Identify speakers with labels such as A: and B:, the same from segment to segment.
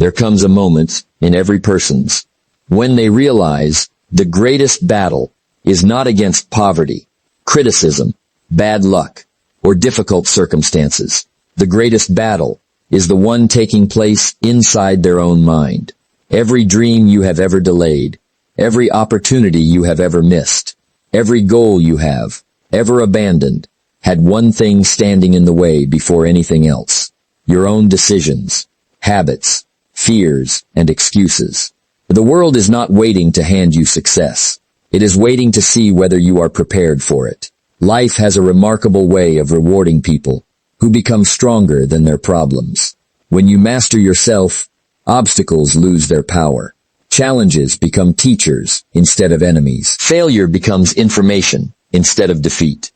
A: There comes a moment in every person's when they realize the greatest battle is not against poverty, criticism, bad luck, or difficult circumstances. The greatest battle is the one taking place inside their own mind. Every dream you have ever delayed, every opportunity you have ever missed, every goal you have ever abandoned, had one thing standing in the way before anything else: your own decisions, habits, fears, and excuses. The world is not waiting to hand you success. It is waiting to see whether you are prepared for it. Life has a remarkable way of rewarding people who become stronger than their problems. When you master yourself, obstacles lose their power. Challenges become teachers instead of enemies. Failure becomes information instead of defeat.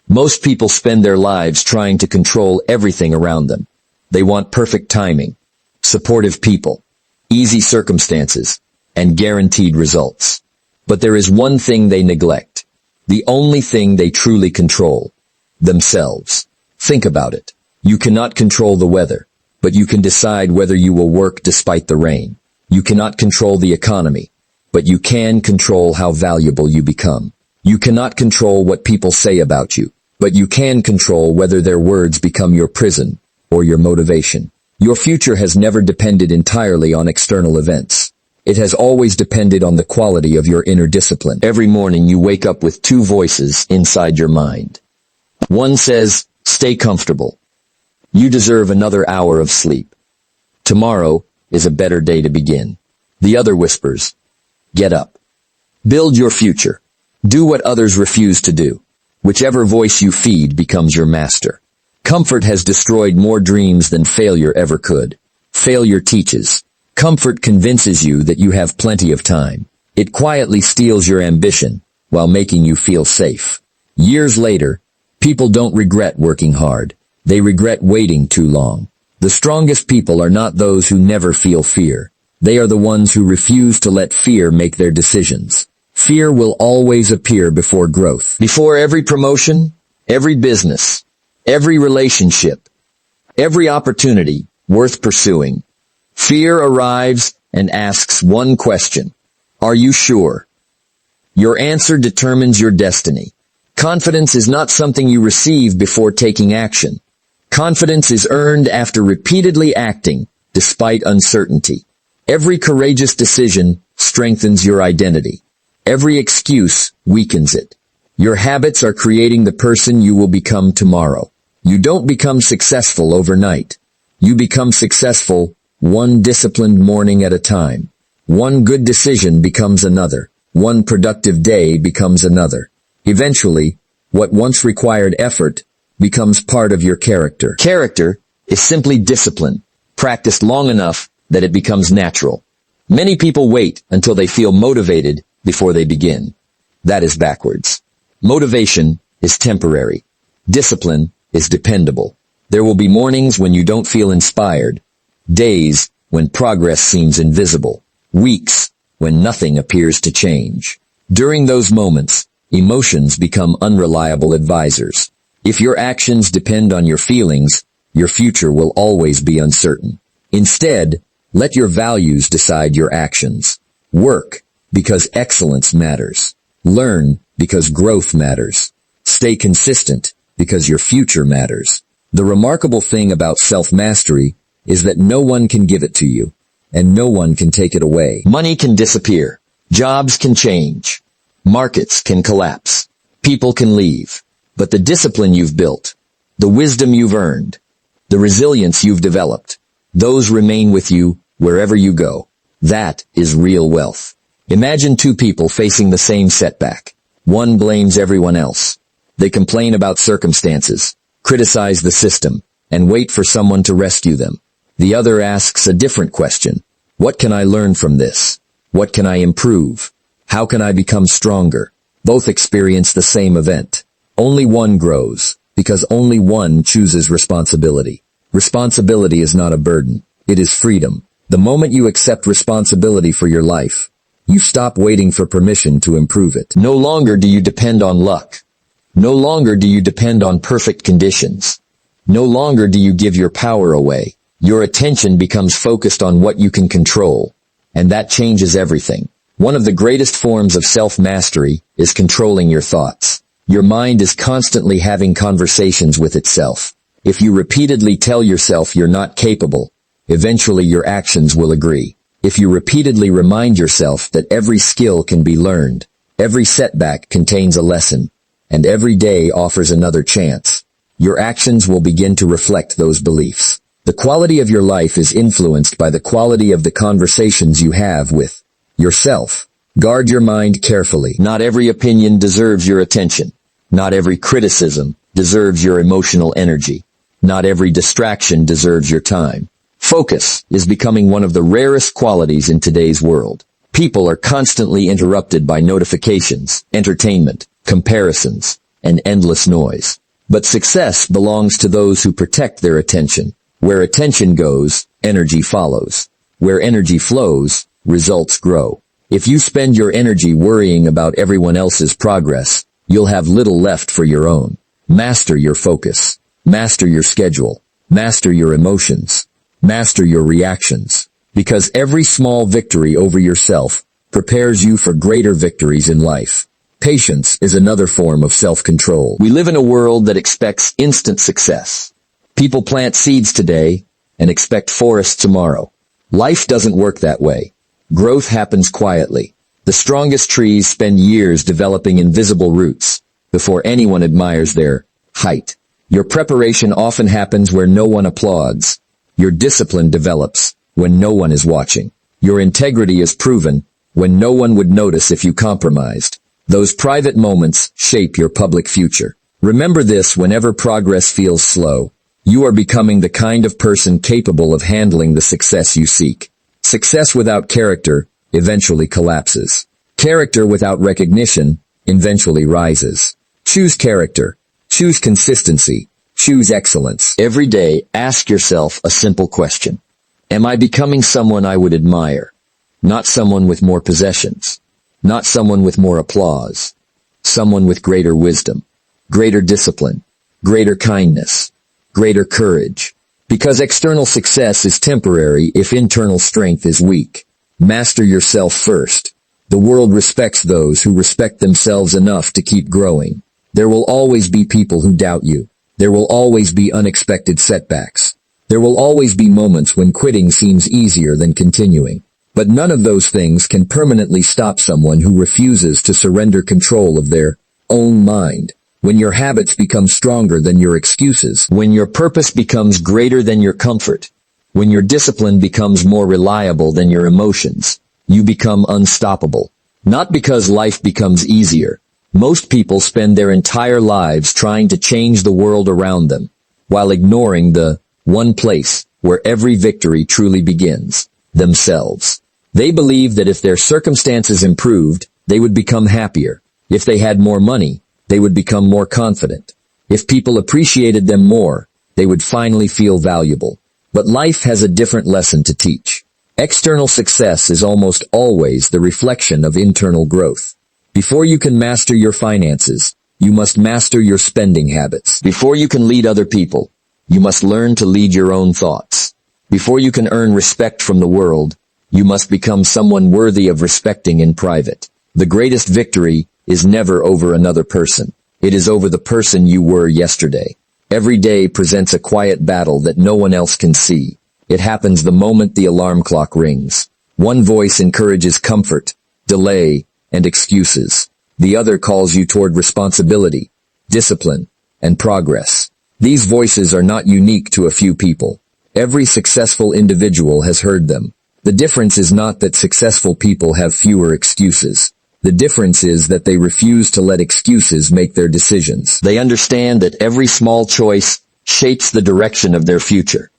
A: Most people spend their lives trying to control everything around them. They want perfect timing, supportive people, easy circumstances, and guaranteed results. But there is one thing they neglect, the only thing they truly control: themselves. Think about it. You cannot control the weather, but you can decide whether you will work despite the rain. You cannot control the economy, but you can control how valuable you become. You cannot control what people say about you, but you can control whether their words become your prison or your motivation. Your future has never depended entirely on external events. It has always depended on the quality of your inner discipline. Every morning you wake up with two voices inside your mind. One says, "Stay comfortable. You deserve another hour of sleep. Tomorrow is a better day to begin." The other whispers, "Get up. Build your future. Do what others refuse to do." Whichever voice you feed becomes your master. Comfort has destroyed more dreams than failure ever could. Failure teaches. Comfort convinces you that you have plenty of time. It quietly steals your ambition while making you feel safe. Years later, people don't regret working hard. They regret waiting too long. The strongest people are not those who never feel fear. They are the ones who refuse to let fear make their decisions. Fear will always appear before growth. Before every promotion, every business, every relationship, every opportunity worth pursuing, fear arrives and asks one question: are you sure? Your answer determines your destiny. Confidence is not something you receive before taking action. Confidence is earned after repeatedly acting, despite uncertainty. Every courageous decision strengthens your identity. Every excuse weakens it. Your habits are creating the person you will become tomorrow. You don't become successful overnight. You become successful one disciplined morning at a time. One good decision becomes another. One productive day becomes another. Eventually, what once required effort becomes part of your character. Character is simply discipline, practiced long enough that it becomes natural. Many people wait until they feel motivated before they begin. That is backwards. Motivation is temporary. Discipline is dependable. There will be mornings when you don't feel inspired, days when progress seems invisible, weeks when nothing appears to change. During those moments, emotions become unreliable advisors. If your actions depend on your feelings, your future will always be uncertain. Instead, let your values decide your actions. Work because excellence matters. Learn because growth matters. Stay consistent because your future matters. The remarkable thing about self-mastery is that no one can give it to you, and no one can take it away. Money can disappear. Jobs can change. Markets can collapse. People can leave. But the discipline you've built, the wisdom you've earned, the resilience you've developed, those remain with you wherever you go. That is real wealth. Imagine two people facing the same setback. One blames everyone else. They complain about circumstances, criticize the system, and wait for someone to rescue them. The other asks a different question. What can I learn from this? What can I improve? How can I become stronger? Both experience the same event. Only one grows, because only one chooses responsibility. Responsibility is not a burden. It is freedom. The moment you accept responsibility for your life, you stop waiting for permission to improve it. No longer do you depend on luck. No longer do you depend on perfect conditions. No longer do you give your power away. Your attention becomes focused on what you can control, and that changes everything. One of the greatest forms of self-mastery is controlling your thoughts. Your mind is constantly having conversations with itself. If you repeatedly tell yourself you're not capable, eventually your actions will agree. If you repeatedly remind yourself that every skill can be learned, every setback contains a lesson, and every day offers another chance, your actions will begin to reflect those beliefs. The quality of your life is influenced by the quality of the conversations you have with yourself. Guard your mind carefully. Not every opinion deserves your attention. Not every criticism deserves your emotional energy. Not every distraction deserves your time. Focus is becoming one of the rarest qualities in today's world. People are constantly interrupted by notifications, entertainment, comparisons, and endless noise. But success belongs to those who protect their attention. Where attention goes, energy follows. Where energy flows, results grow. If you spend your energy worrying about everyone else's progress, you'll have little left for your own. Master your focus. Master your schedule. Master your emotions. Master your reactions. Because every small victory over yourself prepares you for greater victories in life. Patience is another form of self-control. We live in a world that expects instant success. People plant seeds today and expect forests tomorrow. Life doesn't work that way. Growth happens quietly. The strongest trees spend years developing invisible roots before anyone admires their height. Your preparation often happens where no one applauds. Your discipline develops when no one is watching. Your integrity is proven when no one would notice if you compromised. Those private moments shape your public future. Remember this whenever progress feels slow. You are becoming the kind of person capable of handling the success you seek. Success without character eventually collapses. Character without recognition eventually rises. Choose character. Choose consistency. Choose excellence. Every day, ask yourself a simple question. Am I becoming someone I would admire? Not someone with more possessions. Not someone with more applause. Someone with greater wisdom, greater discipline, greater kindness, greater courage. Because external success is temporary if internal strength is weak. Master yourself first. The world respects those who respect themselves enough to keep growing. There will always be people who doubt you. There will always be unexpected setbacks. There will always be moments when quitting seems easier than continuing. But none of those things can permanently stop someone who refuses to surrender control of their own mind. When your habits become stronger than your excuses, when your purpose becomes greater than your comfort, when your discipline becomes more reliable than your emotions, you become unstoppable. Not because life becomes easier. Most people spend their entire lives trying to change the world around them, while ignoring the one place where every victory truly begins, themselves. They believe that if their circumstances improved, they would become happier. If they had more money, they would become more confident. If people appreciated them more, they would finally feel valuable. But life has a different lesson to teach. External success is almost always the reflection of internal growth. Before you can master your finances, you must master your spending habits. Before you can lead other people, you must learn to lead your own thoughts. Before you can earn respect from the world, you must become someone worthy of respecting in private. The greatest victory is never over another person. It is over the person you were yesterday. Every day presents a quiet battle that no one else can see. It happens the moment the alarm clock rings. One voice encourages comfort, delay, and excuses. The other calls you toward responsibility, discipline, and progress. These voices are not unique to a few people. Every successful individual has heard them. The difference is not that successful people have fewer excuses. The difference is that they refuse to let excuses make their decisions. They understand that every small choice shapes the direction of their future.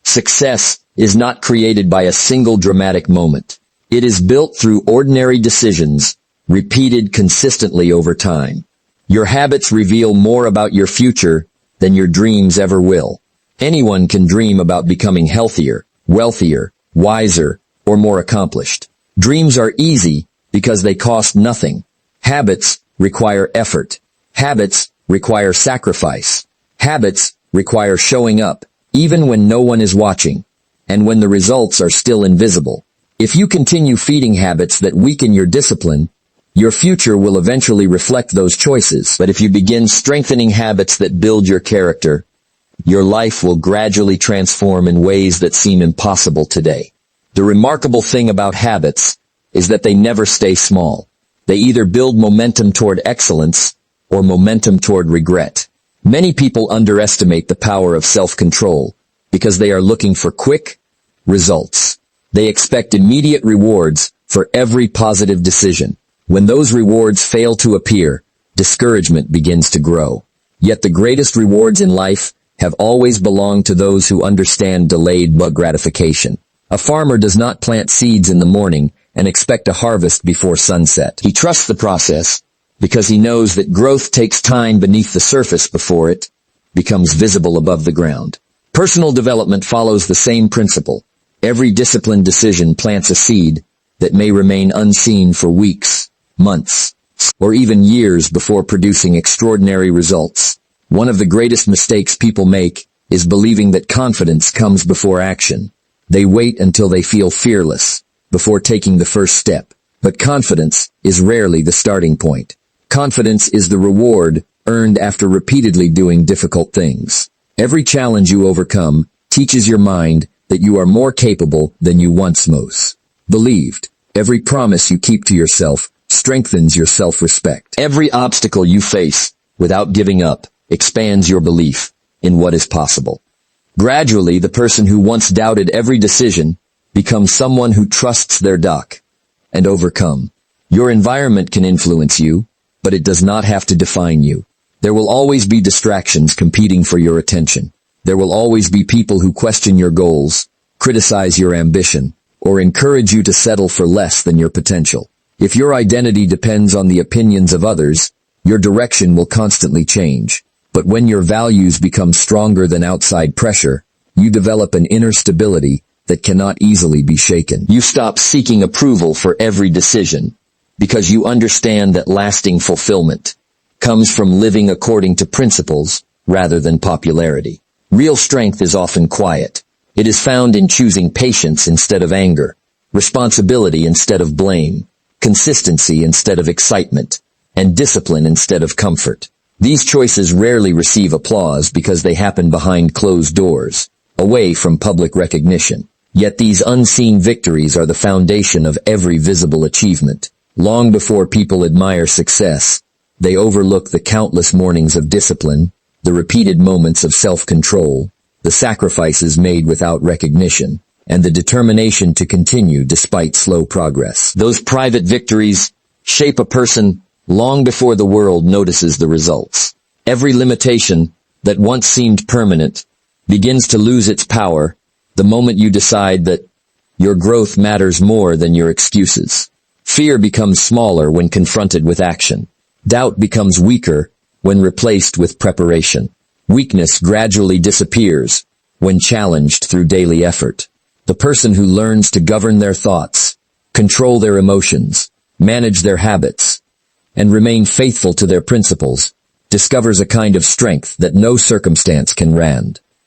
A: Success is not created by a single dramatic moment. It is built through ordinary decisions, repeated consistently over time. Your habits reveal more about your future than your dreams ever will. Anyone can dream about becoming healthier, wealthier, wiser, or more accomplished. Dreams are easy because they cost nothing. Habits require effort. Habits require sacrifice. Habits require showing up, even when no one is watching. and when the results are still invisible. If you continue feeding habits that weaken your discipline, your future will eventually reflect those choices. But if you begin strengthening habits that build your character, your life will gradually transform in ways that seem impossible today. The remarkable thing about habits is that they never stay small. They either build momentum toward excellence or momentum toward regret. Many people underestimate the power of self-control because they are looking for quick results. They expect immediate rewards for every positive decision. When those rewards fail to appear, discouragement begins to grow. Yet the greatest rewards in life have always belonged to those who understand delayed gratification. A farmer does not plant seeds in the morning and expect a harvest before sunset. He trusts the process because he knows that growth takes time beneath the surface before it becomes visible above the ground. Personal development follows the same principle. Every disciplined decision plants a seed that may remain unseen for weeks, months, or even years before producing extraordinary results. One of the greatest mistakes people make is believing that confidence comes before action. They wait until they feel fearless before taking the first step. But confidence is rarely the starting point. Confidence is the reward earned after repeatedly doing difficult things. Every challenge you overcome teaches your mind that you are more capable than you once most believed. Every promise you keep to yourself strengthens your self-respect. Every obstacle you face without giving up expands your belief in what is possible. Gradually, the person who once doubted every decision becomes someone who trusts their doc and overcome. Your environment can influence you, but it does not have to define you. There will always be distractions competing for your attention. There will always be people who question your goals, criticize your ambition, or encourage you to settle for less than your potential. If your identity depends on the opinions of others, your direction will constantly change. But when your values become stronger than outside pressure, you develop an inner stability that cannot easily be shaken. You stop seeking approval for every decision because you understand that lasting fulfillment comes from living according to principles rather than popularity. Real strength is often quiet. It is found in choosing patience instead of anger, responsibility instead of blame, consistency instead of excitement, and discipline instead of comfort. These choices rarely receive applause because they happen behind closed doors, away from public recognition. Yet these unseen victories are the foundation of every visible achievement. Long before people admire success, they overlook the countless mornings of discipline, the repeated moments of self-control, the sacrifices made without recognition, and the determination to continue despite slow progress. Those private victories shape a person long before the world notices the results. Every limitation that once seemed permanent begins to lose its power the moment you decide that your growth matters more than your excuses. Fear becomes smaller when confronted with action. Doubt becomes weaker when replaced with preparation. Weakness gradually disappears when challenged through daily effort. The person who learns to govern their thoughts, control their emotions, manage their habits, and remain faithful to their principles, discovers a kind of strength that no circumstance can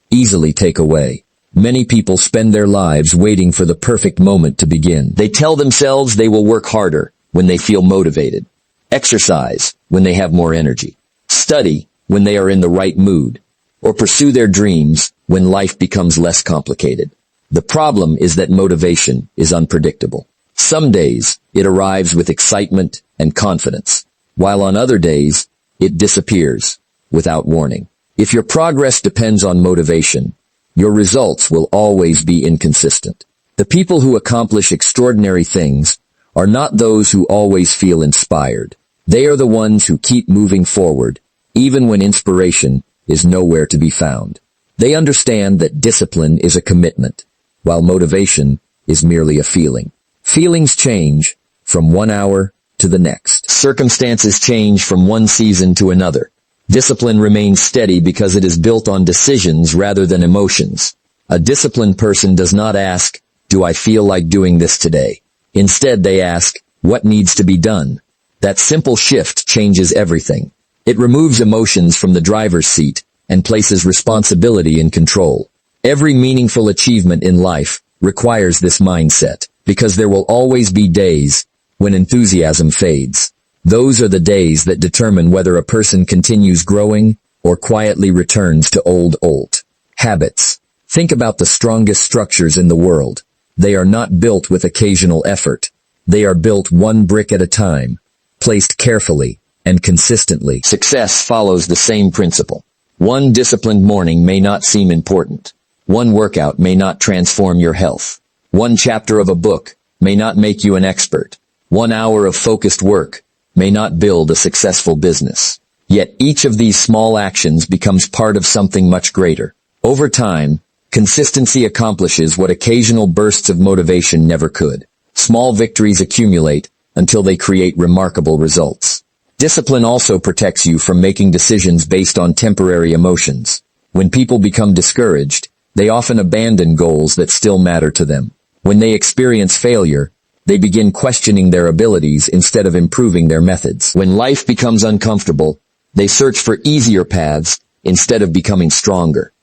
A: easily take away. Many people spend their lives waiting for the perfect moment to begin. They tell themselves they will work harder when they feel motivated, exercise when they have more energy, study when they are in the right mood, or pursue their dreams when life becomes less complicated. The problem is that motivation is unpredictable. Some days, it arrives with excitement and confidence, while on other days, it disappears without warning. If your progress depends on motivation, your results will always be inconsistent. The people who accomplish extraordinary things are not those who always feel inspired. They are the ones who keep moving forward, even when inspiration is nowhere to be found. They understand that discipline is a commitment, while motivation is merely a feeling. Feelings change from one hour to the next. Circumstances change from one season to another. Discipline remains steady because it is built on decisions rather than emotions. A disciplined person does not ask, "Do I feel like doing this today?" Instead, they ask, "What needs to be done?" That simple shift changes everything. It removes emotions from the driver's seat and places responsibility in control. Every meaningful achievement in life requires this mindset, because there will always be days when enthusiasm fades. Those are the days that determine whether a person continues growing or quietly returns to old habits. Think about the strongest structures in the world. They are not built with occasional effort. They are built one brick at a time, placed carefully and consistently. Success follows the same principle. One disciplined morning may not seem important. One workout may not transform your health. One chapter of a book may not make you an expert. 1 hour of focused work may not build a successful business. Yet each of these small actions becomes part of something much greater. Over time, consistency accomplishes what occasional bursts of motivation never could. Small victories accumulate until they create remarkable results. Discipline also protects you from making decisions based on temporary emotions. When people become discouraged, they often abandon goals that still matter to them. When they experience failure, they begin questioning their abilities instead of improving their methods. When life becomes uncomfortable, they search for easier paths instead of becoming stronger.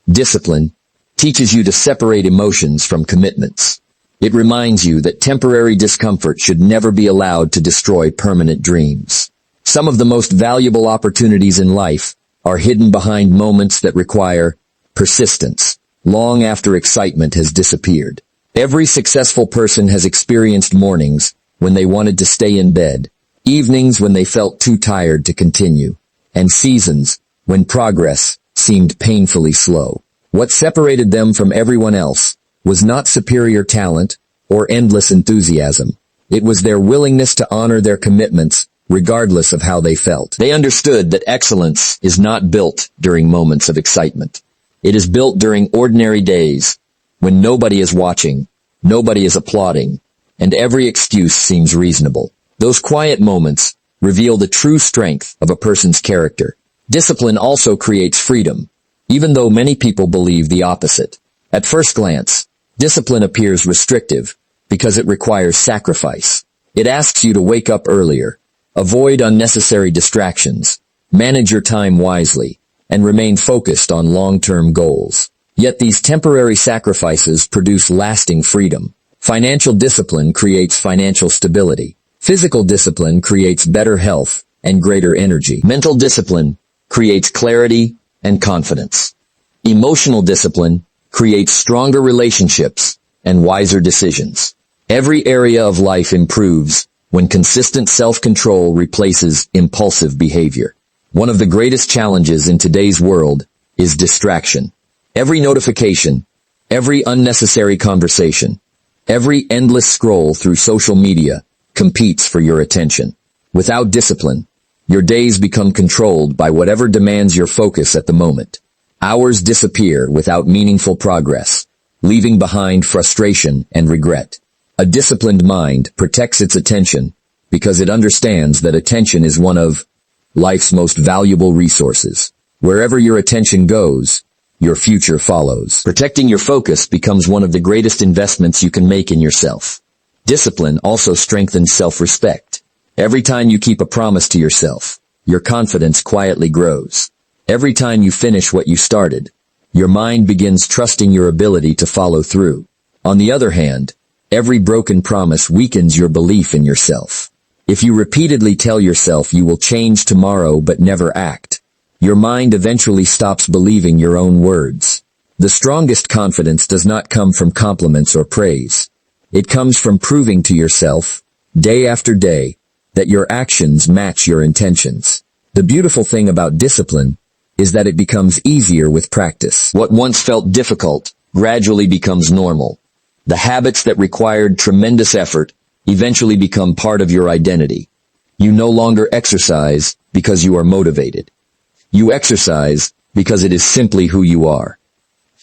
A: Discipline teaches you to separate emotions from commitments. It reminds you that temporary discomfort should never be allowed to destroy permanent dreams. Some of the most valuable opportunities in life are hidden behind moments that require persistence, long after excitement has disappeared. Every successful person has experienced mornings when they wanted to stay in bed, evenings when they felt too tired to continue, and seasons when progress seemed painfully slow. What separated them from everyone else was not superior talent or endless enthusiasm. It was their willingness to honor their commitments regardless of how they felt. They understood that excellence is not built during moments of excitement. It is built during ordinary days, when nobody is watching, nobody is applauding, and every excuse seems reasonable. Those quiet moments reveal the true strength of a person's character. Discipline also creates freedom, even though many people believe the opposite. At first glance, discipline appears restrictive because it requires sacrifice. It asks you to wake up earlier, avoid unnecessary distractions, manage your time wisely, and remain focused on long-term goals. Yet these temporary sacrifices produce lasting freedom. Financial discipline creates financial stability. Physical discipline creates better health and greater energy. Mental discipline creates clarity and confidence. Emotional discipline creates stronger relationships and wiser decisions. Every area of life improves when consistent self-control replaces impulsive behavior. One of the greatest challenges in today's world is distraction. Every notification, every unnecessary conversation, every endless scroll through social media competes for your attention. Without discipline, your days become controlled by whatever demands your focus at the moment. Hours disappear without meaningful progress, leaving behind frustration and regret. A disciplined mind protects its attention because it understands that attention is one of life's most valuable resources. Wherever your attention goes, your future follows. Protecting your focus becomes one of the greatest investments you can make in yourself. Discipline also strengthens self-respect. Every time you keep a promise to yourself, your confidence quietly grows. Every time you finish what you started, your mind begins trusting your ability to follow through. On the other hand, every broken promise weakens your belief in yourself. If you repeatedly tell yourself you will change tomorrow but never act, your mind eventually stops believing your own words. The strongest confidence does not come from compliments or praise. It comes from proving to yourself, day after day, that your actions match your intentions. The beautiful thing about discipline is that it becomes easier with practice. What once felt difficult gradually becomes normal. The habits that required tremendous effort eventually become part of your identity. You no longer exercise because you are motivated. You exercise because it is simply who you are.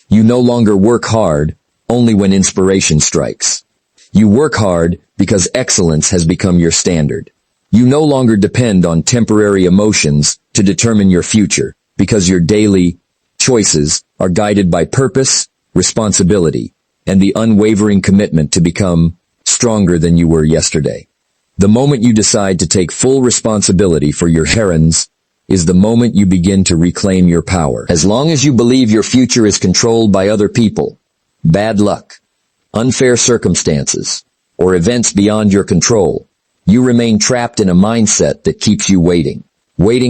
A: You no longer work hard only when inspiration strikes. You work hard because excellence has become your standard. You no longer depend on temporary emotions to determine your future because your daily choices are guided by purpose, responsibility, and the unwavering commitment to become stronger than you were yesterday. The moment you decide to take full responsibility for your errands, is the moment you begin to reclaim your power. As long as you believe your future is controlled by other people, bad luck, unfair circumstances, or events beyond your control, you remain trapped in a mindset that keeps you waiting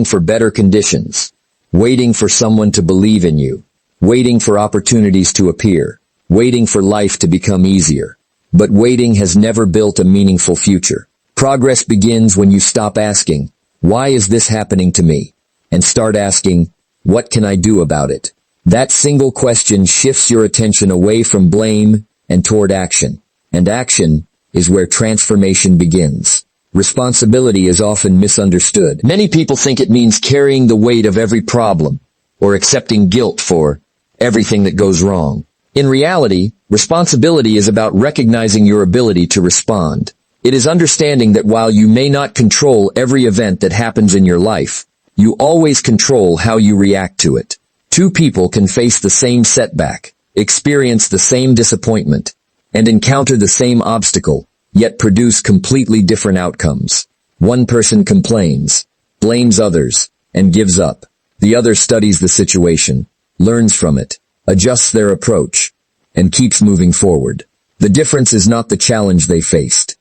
A: for better conditions, waiting for someone to believe in you, waiting for opportunities to appear, waiting for life to become easier. But waiting has never built a meaningful future. Progress begins when you stop asking, "Why is this happening to me?" and start asking, "What can I do about it?" That single question shifts your attention away from blame and toward action. And action is where transformation begins. Responsibility is often misunderstood. Many people think it means carrying the weight of every problem or accepting guilt for everything that goes wrong. In reality, responsibility is about recognizing your ability to respond. It is understanding that while you may not control every event that happens in your life, you always control how you react to it. Two people can face the same setback, experience the same disappointment, and encounter the same obstacle, yet produce completely different outcomes. One person complains, blames others, and gives up. The other studies the situation, learns from it, adjusts their approach, and keeps moving forward. The difference is not the challenge they faced.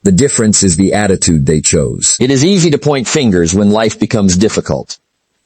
A: The difference is the attitude they chose. It is easy to point fingers when life becomes difficult.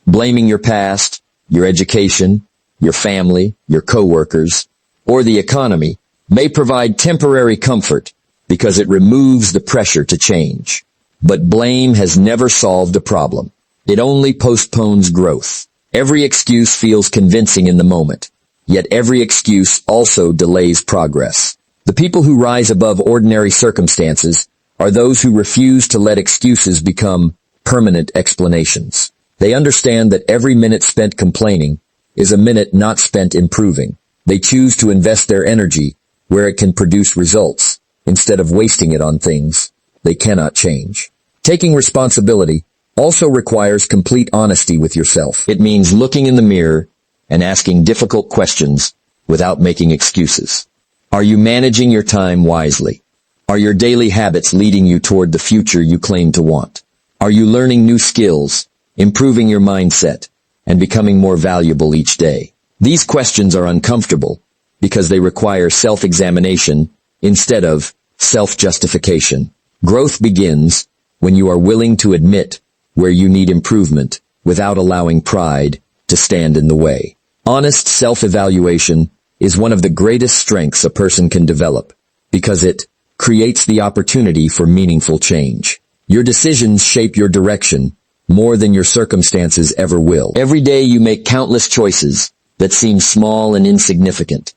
A: Blaming your past, your education, your family, your coworkers, or the economy may provide temporary comfort because it removes the pressure to change. But blame has never solved a problem. It only postpones growth. Every excuse feels convincing in the moment, yet every excuse also delays progress. The people who rise above ordinary circumstances are those who refuse to let excuses become permanent explanations. They understand that every minute spent complaining is a minute not spent improving. They choose to invest their energy where it can produce results, instead of wasting it on things they cannot change. Taking responsibility also requires complete honesty with yourself. It means looking in the mirror and asking difficult questions without making excuses. Are you managing your time wisely? Are your daily habits leading you toward the future you claim to want? Are you learning new skills, improving your mindset, and becoming more valuable each day? These questions are uncomfortable because they require self-examination instead of self-justification. Growth begins when you are willing to admit where you need improvement without allowing pride to stand in the way. Honest self-evaluation is one of the greatest strengths a person can develop because it creates the opportunity for meaningful change. Your decisions shape your direction more than your circumstances ever will. Every day you make countless choices that seem small and insignificant.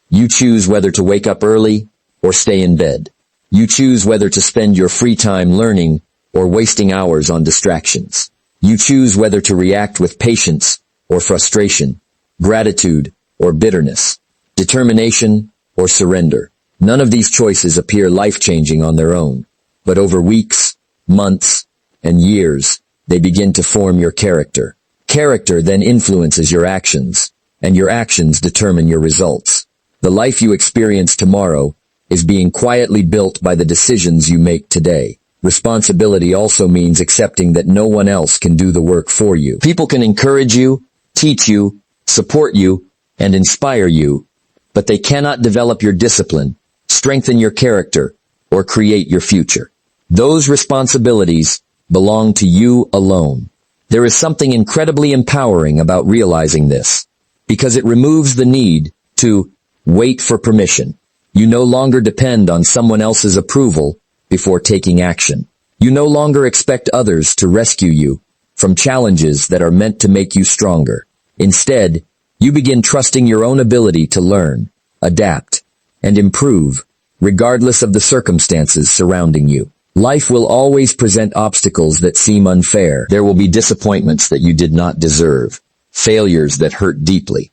A: You choose whether to wake up early or stay in bed. You choose whether to spend your free time learning or wasting hours on distractions. You choose whether to react with patience or frustration, gratitude or bitterness, determination or surrender. None of these choices appear life-changing on their own, but over weeks, months, and years, they begin to form your character. Character then influences your actions, and your actions determine your results. The life you experience tomorrow is being quietly built by the decisions you make today. Responsibility also means accepting that no one else can do the work for you. People can encourage you, teach you, support you, and inspire you, but they cannot develop your discipline, strengthen your character, or create your future. Those responsibilities belong to you alone. There is something incredibly empowering about realizing this, because it removes the need to wait for permission. You no longer depend on someone else's approval before taking action. You no longer expect others to rescue you from challenges that are meant to make you stronger. Instead, you begin trusting your own ability to learn, adapt, and improve, regardless of the circumstances surrounding you. Life will always present obstacles that seem unfair. There will be disappointments that you did not deserve, failures that hurt deeply,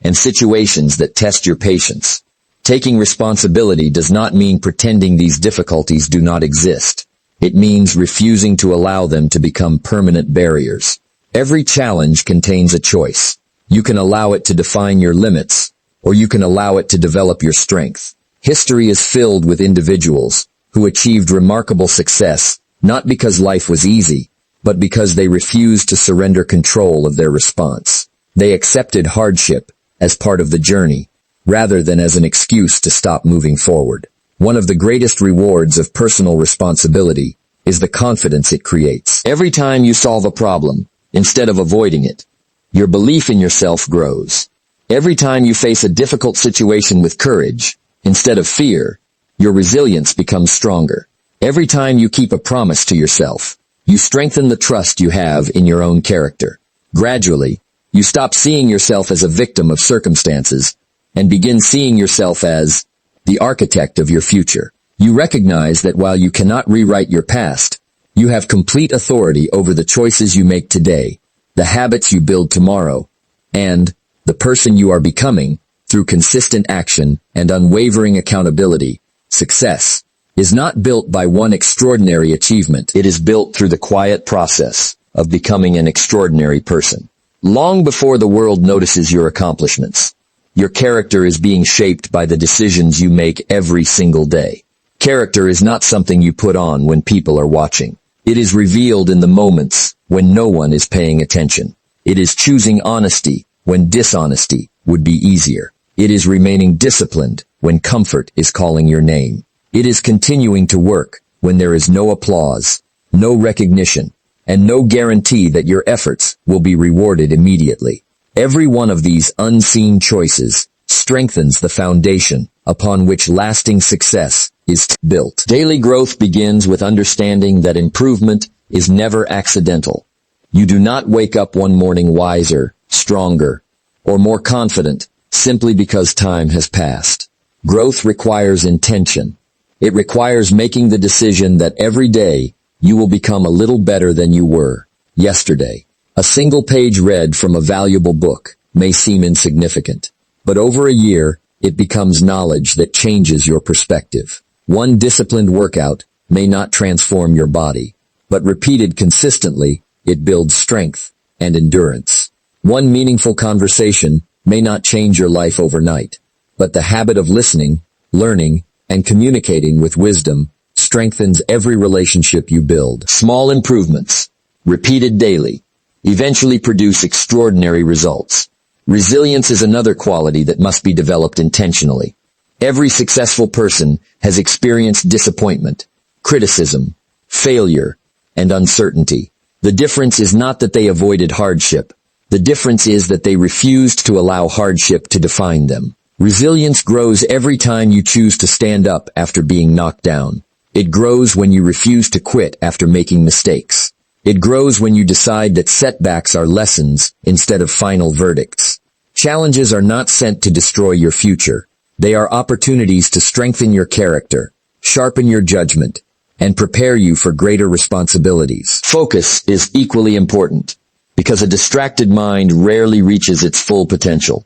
A: and situations that test your patience. Taking responsibility does not mean pretending these difficulties do not exist. It means refusing to allow them to become permanent barriers. Every challenge contains a choice. You can allow it to define your limits, or you can allow it to develop your strength. History is filled with individuals who achieved remarkable success, not because life was easy, but because they refused to surrender control of their response. They accepted hardship as part of the journey, rather than as an excuse to stop moving forward. One of the greatest rewards of personal responsibility is the confidence it creates. Every time you solve a problem, instead of avoiding it, your belief in yourself grows. Every time you face a difficult situation with courage, instead of fear, your resilience becomes stronger. Every time you keep a promise to yourself, you strengthen the trust you have in your own character. Gradually, you stop seeing yourself as a victim of circumstances and begin seeing yourself as the architect of your future. You recognize that while you cannot rewrite your past, you have complete authority over the choices you make today, the habits you build tomorrow, and the person you are becoming through consistent action and unwavering accountability. Success is not built by one extraordinary achievement. It is built through the quiet process of becoming an extraordinary person. Long before the world notices your accomplishments, your character is being shaped by the decisions you make every single day. Character is not something you put on when people are watching. It is revealed in the moments when no one is paying attention. It is choosing honesty when dishonesty would be easier. It is remaining disciplined when comfort is calling your name. It is continuing to work when there is no applause, no recognition, and no guarantee that your efforts will be rewarded immediately. Every one of these unseen choices strengthens the foundation upon which lasting success is built. Daily growth begins with understanding that improvement is never accidental. You do not wake up one morning wiser, stronger, or more confident simply because time has passed. Growth requires intention. It requires making the decision that every day you will become a little better than you were yesterday. A single page read from a valuable book may seem insignificant, but over a year, it becomes knowledge that changes your perspective. One disciplined workout may not transform your body, but repeated consistently, it builds strength and endurance. One meaningful conversation may not change your life overnight, but the habit of listening, learning, and communicating with wisdom strengthens every relationship you build. Small improvements, repeated daily, eventually produce extraordinary results. Resilience is another quality that must be developed intentionally. Every successful person has experienced disappointment, criticism, failure, and uncertainty. The difference is not that they avoided hardship. The difference is that they refused to allow hardship to define them. Resilience grows every time you choose to stand up after being knocked down. It grows when you refuse to quit after making mistakes. It grows when you decide that setbacks are lessons instead of final verdicts. Challenges are not sent to destroy your future. They are opportunities to strengthen your character, sharpen your judgment, and prepare you for greater responsibilities. Focus is equally important, because a distracted mind rarely reaches its full potential.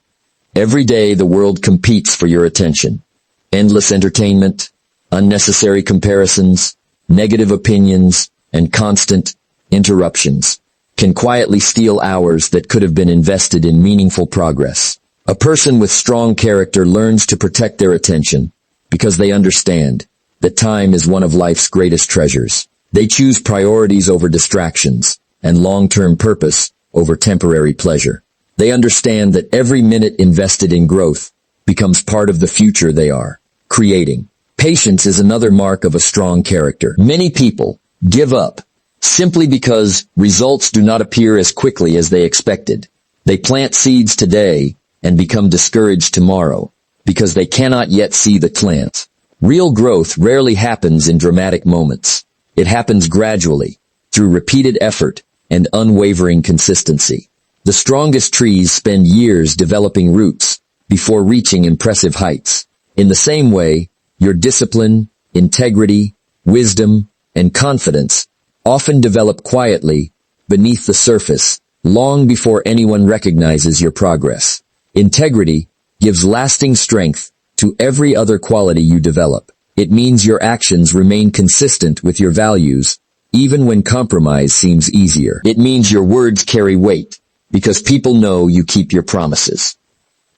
A: Every day the world competes for your attention. Endless entertainment, unnecessary comparisons, negative opinions, and constant interruptions can quietly steal hours that could have been invested in meaningful progress. A person with strong character learns to protect their attention because they understand that time is one of life's greatest treasures. They choose priorities over distractions and long-term purpose over temporary pleasure. They understand that every minute invested in growth becomes part of the future they are creating. Patience is another mark of a strong character. Many people give up simply because results do not appear as quickly as they expected. They plant seeds today and become discouraged tomorrow because they cannot yet see the plant. Real growth rarely happens in dramatic moments. It happens gradually, through repeated effort and unwavering consistency. The strongest trees spend years developing roots before reaching impressive heights. In the same way, your discipline, integrity, wisdom, and confidence often develop quietly beneath the surface long before anyone recognizes your progress. Integrity gives lasting strength to every other quality you develop. It means your actions remain consistent with your values, even when compromise seems easier. It means your words carry weight, because people know you keep your promises.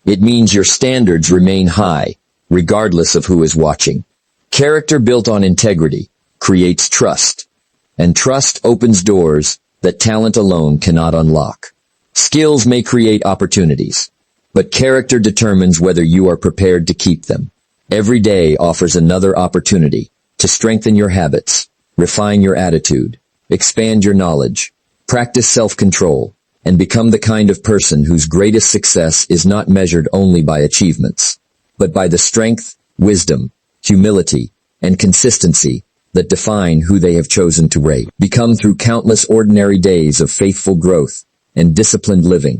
A: It means your standards remain high, regardless of who is watching. Character built on integrity creates trust, and trust opens doors that talent alone cannot unlock. Skills may create opportunities, but character determines whether you are prepared to keep them. Every day offers another opportunity to strengthen your habits, refine your attitude, expand your knowledge, practice self-control, and become the kind of person whose greatest success is not measured only by achievements, but by the strength, wisdom, humility, and consistency that define who they have chosen to become through countless ordinary days of faithful growth and disciplined living.